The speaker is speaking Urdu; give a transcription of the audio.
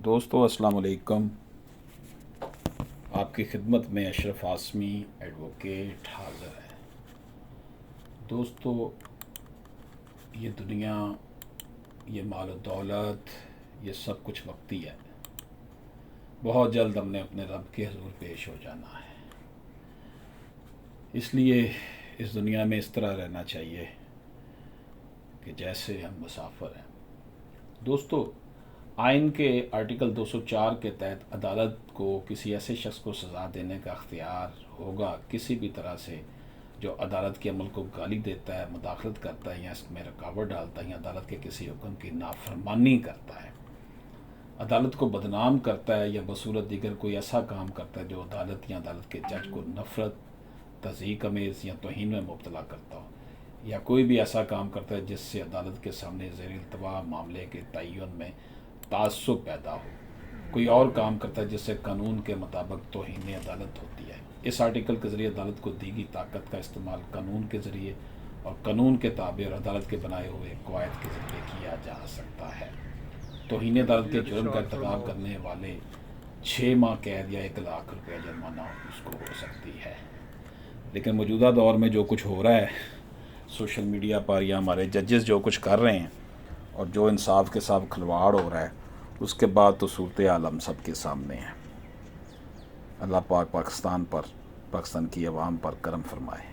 دوستو السلام علیکم۔ آپ کی خدمت میں اشرف عاصمی ایڈوکیٹ حاضر ہے۔ دوستو، یہ دنیا، یہ مال و دولت، یہ سب کچھ وقتی ہے۔ بہت جلد ہم نے اپنے رب کے حضور پیش ہو جانا ہے۔ اس لیے اس دنیا میں اس طرح رہنا چاہیے کہ جیسے ہم مسافر ہیں۔ دوستو، آئین کے آرٹیکل 204 کے تحت عدالت کو کسی ایسے شخص کو سزا دینے کا اختیار ہوگا کسی بھی طرح سے جو عدالت کے عمل کو گالی دیتا ہے، مداخلت کرتا ہے یا اس میں رکاوٹ ڈالتا ہے یا عدالت کے کسی حکم کی نافرمانی کرتا ہے، عدالت کو بدنام کرتا ہے یا بصورت دیگر کوئی ایسا کام کرتا ہے جو عدالت یا عدالت کے جج کو نفرت، تضحیک امیز یا توہین میں مبتلا کرتا ہو، یا کوئی بھی ایسا کام کرتا ہے جس سے عدالت کے سامنے زیر التوا معاملے کے تعین میں تعصب پیدا ہو، کوئی اور کام کرتا ہے جس سے قانون کے مطابق توہین عدالت ہوتی ہے۔ اس آرٹیکل کے ذریعے عدالت کو دی گئی طاقت کا استعمال قانون کے ذریعے اور قانون کے تابع اور عدالت کے بنائے ہوئے قواعد کے ذریعے کیا جا سکتا ہے۔ توہین عدالت کے جرم کا ارتکاب کرنے والے 6 ماہ قید یا 1 لاکھ روپے جرمانہ اس کو ہو سکتی ہے۔ لیکن موجودہ دور میں جو کچھ ہو رہا ہے سوشل میڈیا پر، یا ہمارے ججز جو کچھ کر رہے ہیں اور جو انصاف کے ساتھ کھلواڑ ہو رہا ہے، اس کے بعد تو صورتحال ہم سب کے سامنے ہے۔ اللہ پاک پاکستان کی عوام پر کرم فرمائے۔